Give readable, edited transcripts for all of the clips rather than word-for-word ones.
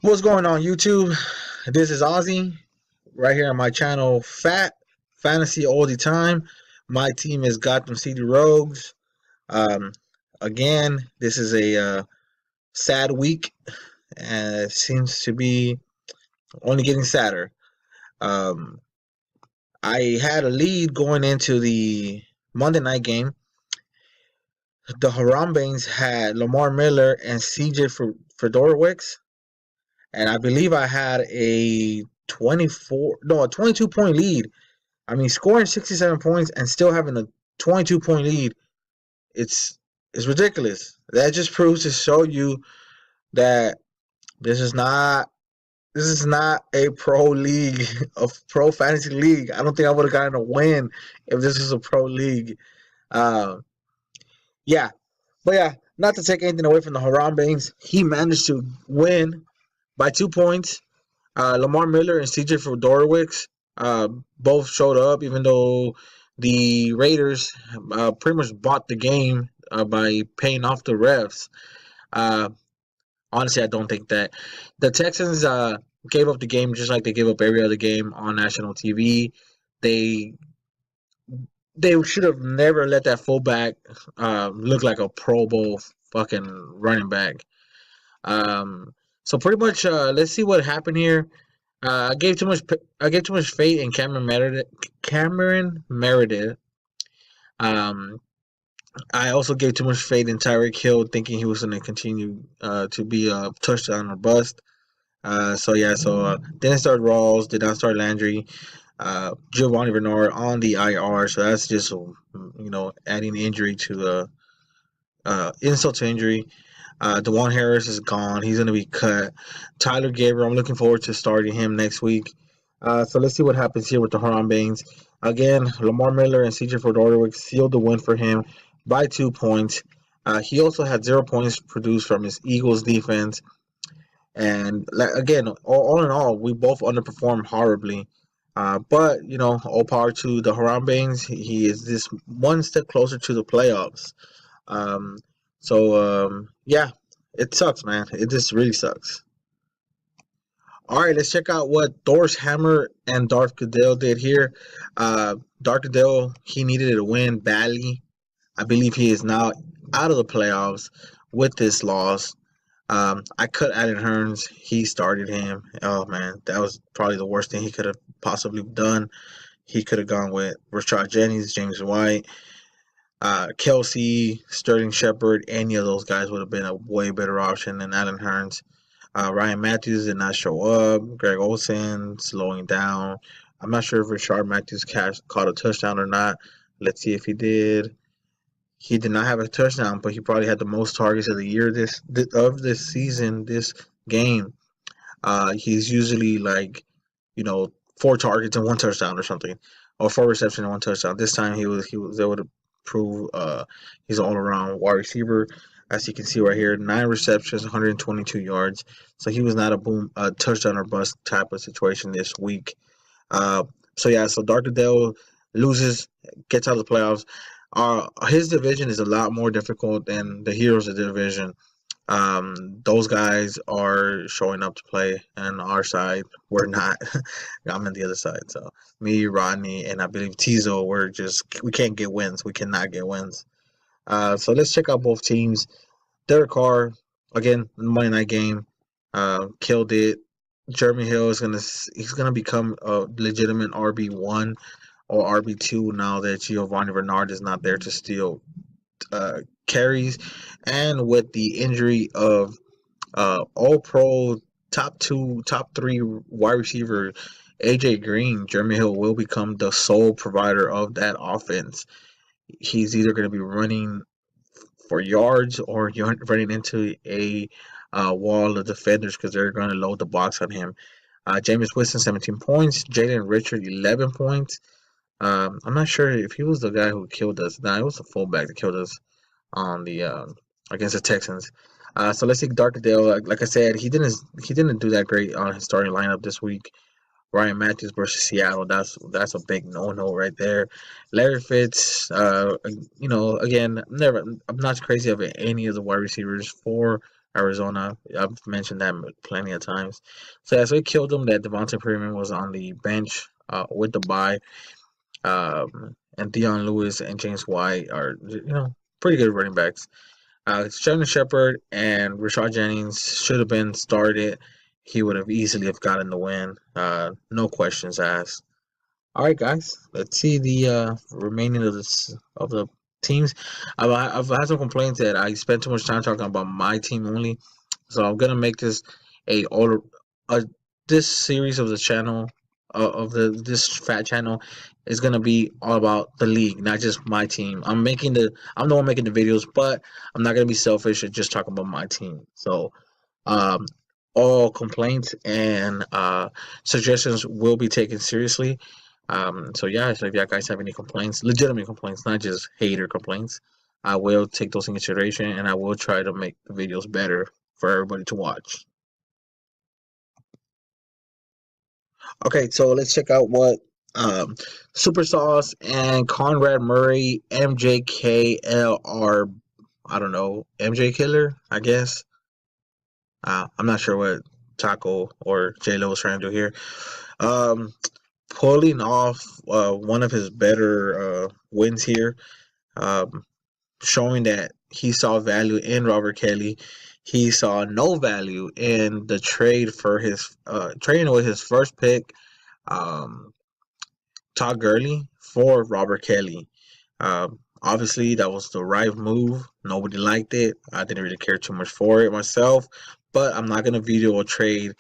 What's going on, YouTube? This is Ozzy right here on my channel, FATT Fantasy all the time. My team is Gotham City Rogues. Um, Again, this is a sad week, and it seems to be only getting sadder. Um, I had a lead going into the Monday night game. The Harambeans had Lamar Miller and CJ Fedorowicz, and I believe I had a 22 point lead. I mean, scoring 67 points and still having a 22 point lead, it's it's ridiculous. That just proves to show you that this is not this is not a pro league, a pro fantasy league. I don't think I would have gotten a win if this was a pro league. Uh, yeah, but yeah, not to take anything away from the Harambeans, he managed to win by 2 points. Lamar Miller and CJ Fedorowicz both showed up, even though the Raiders pretty much bought the game by paying off the refs. Uh, Honestly, I don't think that the Texans gave up the game just like they gave up every other game on national TV. They they should have never let that fullback look like a Pro Bowl fucking running back. Um, so pretty much, let's see what happened here. I gave too much. I gave too much faith in Cameron Meredith. Cameron Meredith. Um, I also gave too much faith in Tyreek Hill, thinking he was going to continue to be a touchdown or bust. So then I started Rawls. Did not start Landry. Giovanni Bernard on the IR. So that's just adding injury to the insult to injury. DeJuan Harris is gone. He's going to be cut. Tyler Gabriel, I'm looking forward to starting him next week. So let's see what happens here with the Harambeans. Again, Lamar Miller and CJ Fedorowicz sealed the win for him by 2 points. He also had 0 points produced from his Eagles defense. And again, all in all, we both underperformed horribly. But, all power to the Harambeans. He is this one step closer to the playoffs. Um, yeah, it sucks, man. It just really sucks. All right, let's check out what Thor's Hammer and Darth Goodell did here. Darth Goodell, he needed a win badly. I believe he is now out of the playoffs with this loss. I cut Allen Hearns. He started him. Oh man, that was probably the worst thing he could have possibly done. He could have gone with Rashad Jennings, James White, Kelsey, Sterling Shepard. Any of those guys would have been a way better option than Allen Hearns. Ryan Matthews did not show up. Greg Olsen slowing down. I'm not sure if Rashard Matthews caught a touchdown or not. Let's see if he did. He did not have a touchdown, but he probably had the most targets of the year of this season, this game. He's usually like, 4 targets and 1 touchdown or something, or 4 receptions and 1 touchdown. This time he was able to prove he's an all around wide receiver. As you can see right here, 9 receptions, 122 yards. So he was not a touchdown or bust type of situation this week. So Dark Adele loses, gets out of the playoffs. His division is a lot more difficult than the Heroes of the division. Those guys are showing up to play, and our side we're not. I'm on the other side, so me, Rodney, and I believe Tizo, we can't get wins. We cannot get wins. So let's check out both teams. Derek Carr again, Monday night game, killed it. Jeremy Hill he's gonna become a legitimate RB1 or RB2 now that Giovanni Bernard is not there to steal carries, and with the injury of All Pro top three wide receiver AJ Green, Jeremy Hill will become the sole provider of that offense. He's either going to be running for yards or you're running into a wall of defenders because they're going to load the box on him. Jameis Winston 17 points, Jalen Richard 11 points. I'm not sure if he was the guy who killed us. Nah, it was the fullback that killed us on the against the Texans. So let's see Darkadale. Like I said, he didn't do that great on his starting lineup this week. Ryan Matthews versus Seattle. That's a big no right there. Larry Fitz. Again, I'm not crazy of any of the wide receivers for Arizona. I've mentioned that plenty of times. So yeah, so it killed him that Devontae Freeman was on the bench with the bye. And Deion Lewis and James White are pretty good running backs. Shannon Shepard and Rashad Jennings should have been started. He would have easily have gotten the win. No questions asked. All right, guys. Let's see the remaining of the teams. I've had some complaints that I spent too much time talking about my team only, so I'm gonna make this a all a this series of the channel of the this fat channel is gonna be all about the league, not just my team. I'm the one making the videos, but I'm not gonna be selfish and just talk about my team. So um, all complaints and suggestions will be taken seriously. So yeah, so if you guys have any complaints, legitimate complaints, not just hater complaints, I will take those in consideration and I will try to make the videos better for everybody to watch. Okay, so let's check out what um, Super Sauce and Conrad Murray MJKL are. I don't know, MJ Killer, I guess. I'm not sure what Taco or J Lo was trying to do here. Um, Pulling off one of his better wins here, um, showing that he saw value in Robert Kelly. He saw no value in the trade for his trading with his first pick, um, Todd Gurley, for Robert Kelly. Obviously, that was the right move. Nobody liked it. I didn't really care too much for it myself, but I'm not going to video a trade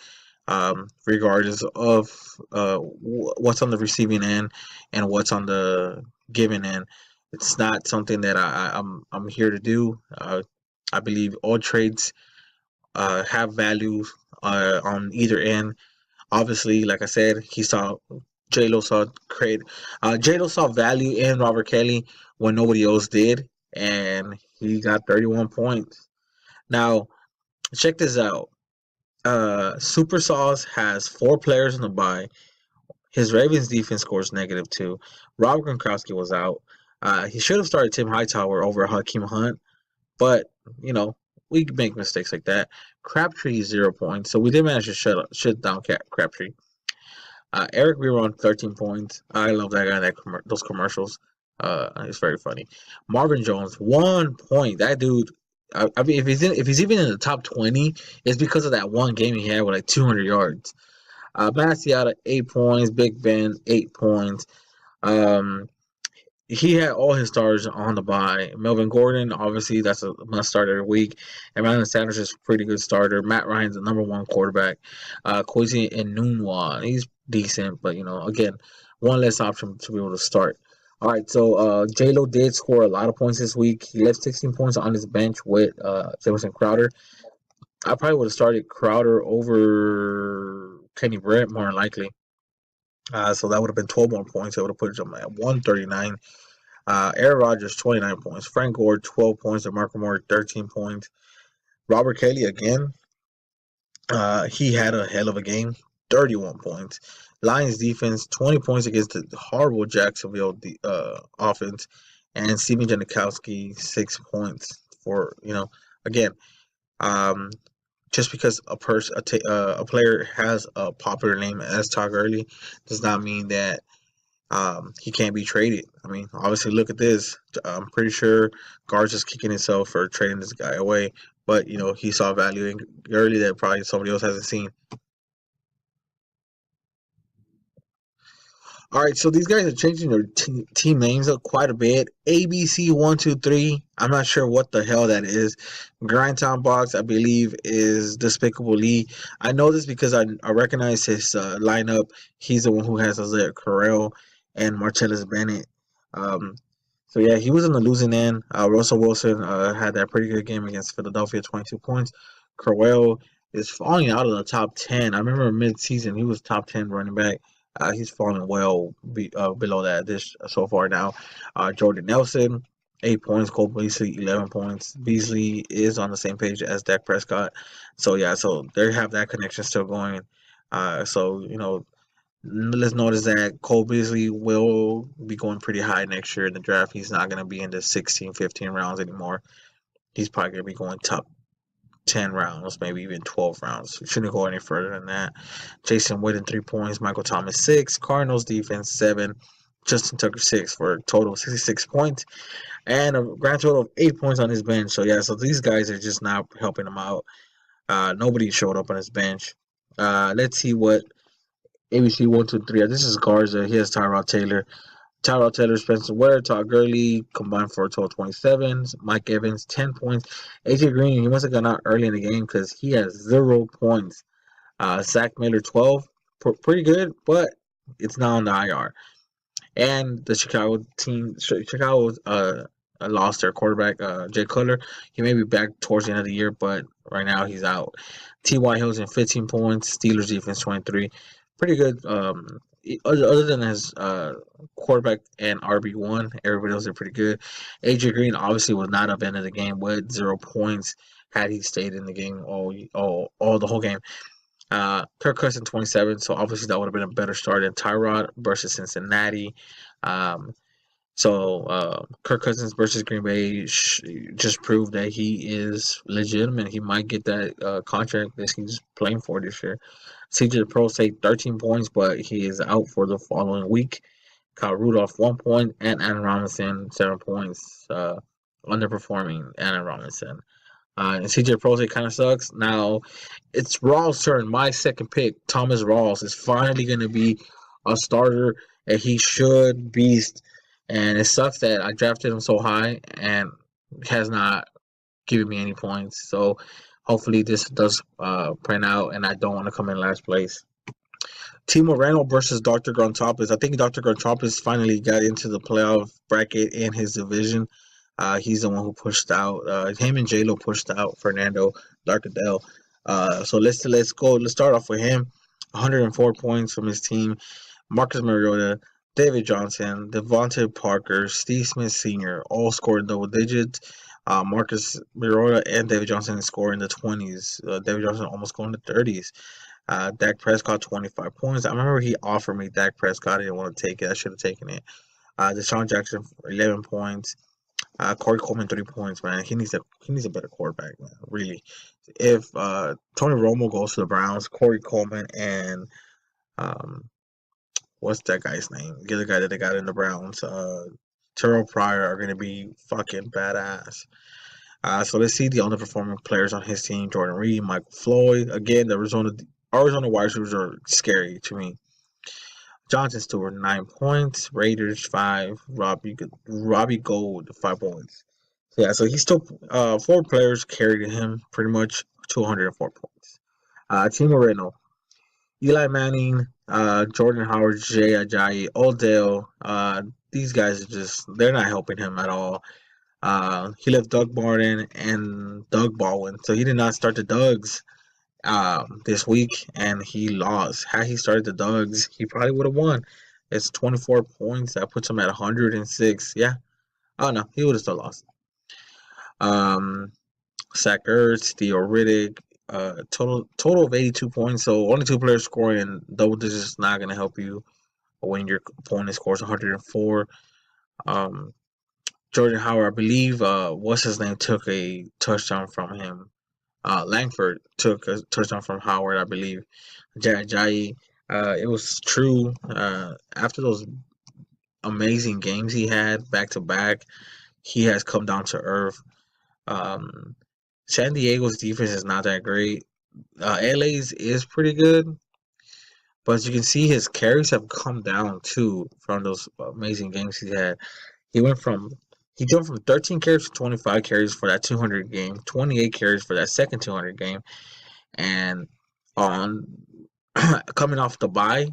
regardless of what's on the receiving end and what's on the giving end. It's not something that I'm here to do. I believe all trades have value on either end. Obviously, like I said, he saw J Lo saw create J Lo saw value in Robert Kelly when nobody else did, and he got 31 points. Now, check this out. Super Sauce has 4 players in the bye. His Ravens defense scores -2. Rob Gronkowski was out. He should have started Tim Hightower over Hakeem Hunt, but you know we make mistakes like that. Crabtree 0 points, so we did manage to shut down Crabtree. Eric Weaver 13 points. I love that guy. Those commercials. It's very funny. Marvin Jones 1 point. That dude. I mean, if he's even in the top 20, it's because of that one game he had with like 200 yards. Matt 8 points. Big Ben 8 points. Um, he had all his stars on the bye. Melvin Gordon, obviously, that's a must start every week. Emmanuel Sanders is a pretty good starter. Matt Ryan's the #1 quarterback. Kwesi Enunwa, he's decent, but again, one less option to be able to start. All right, so J Lo did score a lot of points this week. He left 16 points on his bench with Jamison Crowder. I probably would have started Crowder over Kenny Brett more than likely. So that would have been 12 more points. I would have put him at 139. Aaron Rodgers, 29 points. Frank Gore, 12 points. DeMarco Moore, 13 points. Robert Kelly, again, he had a hell of a game, 31 points. Lions defense, 20 points against the horrible Jacksonville offense. And Steven Janikowski, 6 points for, again, um, just because a player has a popular name as Todd Gurley does not mean that he can't be traded. I mean, obviously, look at this. I'm pretty sure Guard's just kicking himself for trading this guy away. But, he saw value in early that probably somebody else hasn't seen. All right, so these guys are changing their team names up quite a bit. ABC123. I'm not sure what the hell that is. Grindtown Box, I believe, is Despicable Lee. I know this because I recognize his lineup. He's the one who has Isaiah Correll and Marcellus Bennett. Um, so yeah, he was in the losing end. Russell Wilson had that pretty good game against Philadelphia, 22 points. Correll is falling out of the top 10. I remember mid-season he was top 10 running back. He's fallen well below that this so far now. Jordan Nelson, 8 points. Cole Beasley, 11 points. Beasley is on the same page as Dak Prescott. So yeah, so they have that connection still going. So let's notice that Cole Beasley will be going pretty high next year in the draft. He's not going to be in the 16, 15 rounds anymore. He's probably going to be going top 10 rounds, maybe even 12 rounds. Shouldn't go any further than that. Jason Witten, 3 points. Michael Thomas, 6. Cardinals defense, 7. Justin Tucker, 6 for a total of 66 points and a grand total of 8 points on his bench. So, yeah, so these guys are just not helping him out. Nobody showed up on his bench. Let's see what ABC 123. This is Garza. He has Tyrod Taylor. Tyrod Taylor, Spencer Ware, Todd Gurley combined for a total of 27. Mike Evans, 10 points. AJ Green, he must have gone out early in the game because he has 0 points. Zach Miller, 12. Pretty good, but it's now on the IR. And the Chicago lost their quarterback, Jay Cutler. He may be back towards the end of the year, but right now he's out. T.Y. Hilton, 15 points. Steelers defense, 23. Pretty good. Other than his quarterback and RB1, everybody else are pretty good. AJ Green obviously was not up end of the game with 0 points had he stayed in the game all the whole game. Kirk Cousins 27, so obviously that would have been a better start than Tyrod versus Cincinnati. Um, Kirk Cousins versus Green Bay just proved that he is legitimate. He might get that contract that he's playing for this year. CJ Prostate 13 points, but he is out for the following week. Kyle Rudolph 1 point and Allen Robinson 7 points. Underperforming Allen Robinson. And CJ Prostate kind of sucks. Now it's Rawls' turn. My second pick, Thomas Rawls, is finally going to be a starter, and he should beast. And it sucks that I drafted him so high and has not given me any points. So hopefully this does pan out, and I don't want to come in last place. Timo Moreno versus Dr. Grontopoulos. I think Dr. Grontopoulos finally got into the playoff bracket in his division. He's the one who pushed out. Him and J-Lo pushed out Fernando Darkadell. So let's go. Let's start off with him. 104 points from his team. Marcus Mariota, David Johnson, Devontae Parker, Steve Smith Sr. all scored double digits. Marcus Mariota and David Johnson scored in the 20s. David Johnson almost going to 30s. Dak Prescott, 25 points. I remember he offered me Dak Prescott. I didn't want to take it. I should have taken it. Deshaun Jackson, 11 points. Corey Coleman, 3 points, man. He needs a better quarterback, man. Really. If Tony Romo goes to the Browns, Corey Coleman and what's that guy's name? The other guy that they got in the Browns, Terrell Pryor are gonna be fucking badass. So let's see the underperforming players on his team: Jordan Reed, Michael Floyd. Again, the Arizona wide receivers are scary to me. Jonathan Stewart, 9 points. Raiders, 5. Robbie Gold, 5 points. Yeah, so he's still 4 players carried him pretty much 204 points. Team Moreno, Eli Manning, Jordan Howard, Jay Ajayi, Odell. These guys they're not helping him at all. He left Doug Martin and Doug Baldwin, so he did not start the Dougs this week, and he lost. Had he started the Dougs, he probably would have won. It's 24 points. That puts him at 106. Yeah. Oh, no. He would have still lost. Zach Ertz, Theo Riddick, total of 82 points. So only 2 players scoring in double digits is not going to help you when your opponent scores 104. Jordan Howard, I believe, what's his name, took a touchdown from him. Langford took a touchdown from Howard, I believe. Jai, it was true. After those amazing games he had back to back, he has come down to earth. San Diego's defense is not that great. LA's is pretty good, but as you can see, his carries have come down too from those amazing games he had. He jumped from 13 carries to 25 carries for that 200 game, 28 carries for that second 200 game, and on coming off the bye,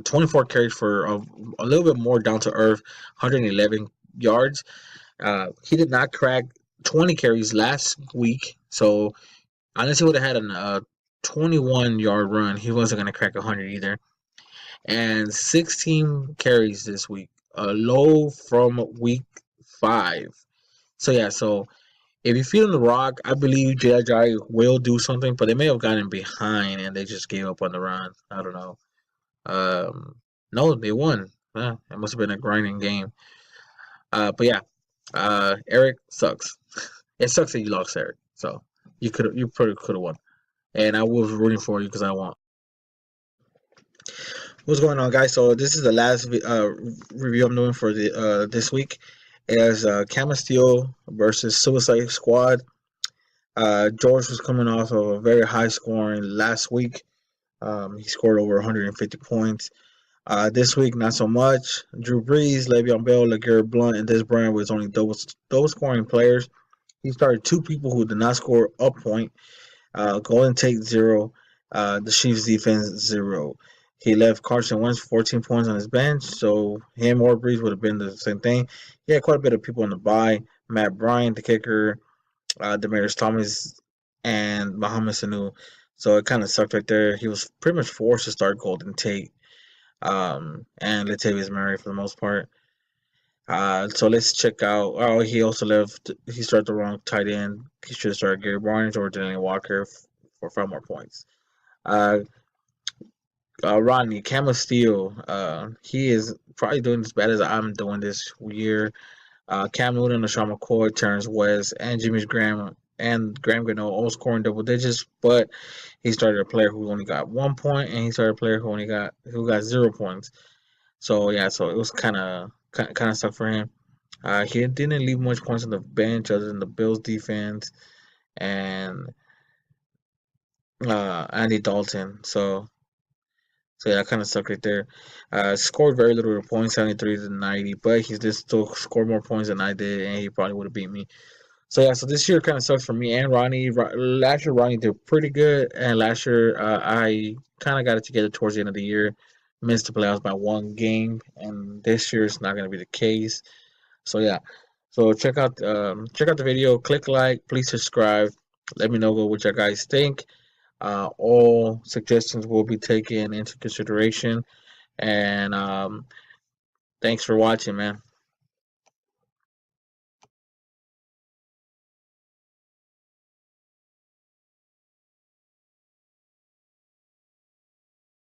24 carries for a little bit more down to earth, 111 yards. He did not crack 20 carries last week, so unless he would have had a 21-yard run, he wasn't going to crack 100 either. And 16 carries this week, a low from week 5. So yeah, so if you're feeling the rock, I believe J.I. will do something, but they may have gotten behind and they just gave up on the run. I don't know. No, they won. It must have been a grinding game. But yeah, Eric sucks. It sucks that you lost Eric. So you probably could have won. And I was rooting for you because I won. What's going on, guys? So this is the last review I'm doing for the this week. As Camasteel versus Suicide Squad. George was coming off of a very high scoring last week. He scored over 150 points. This week, not so much. Drew Brees, Le'Veon Bell, LeGarrette Blount, and Des Bryant was only double scoring players. He started two people who did not score a point. Golden Tate 0. The Chiefs defense 0. He left Carson Wentz 14 points on his bench, so him or Brees would have been the same thing. He had quite a bit of people on the bye. Matt Bryant, the kicker, Demarius Thomas, and Muhammad Sanu. So it kind of sucked right there. He was pretty much forced to start Golden Tate and Latavius Murray for the most part. So let's check out. Oh, he also left. He started the wrong tight end. He should have started Gary Barnes or Dylan Walker for 5 more points. Uh, Rodney Camasteel. He is probably doing as bad as I'm doing this year. Cam Newton, LaShawn McCoy, Terrence West, and Jimmy Graham and Graham Gano all scoring double digits, but he started a player who only got 1 point, and he started a player who got 0 points. So yeah, so it was kind of stuck for him. He didn't leave much points on the bench other than the Bills defense and Andy Dalton. So yeah, kind of sucked right there. Scored very little points, 73 to 90, but he did still score more points than I did, and he probably would have beat me. So yeah, so this year kind of sucks for me and Ronnie. Last year Ronnie did pretty good, and last year I kind of got it together towards the end of the year. Missed the playoffs by 1 game, and this year it's not going to be the case. So yeah, so check out the video, click like, please subscribe. Let me know what you guys think. All suggestions will be taken into consideration, and thanks for watching, man.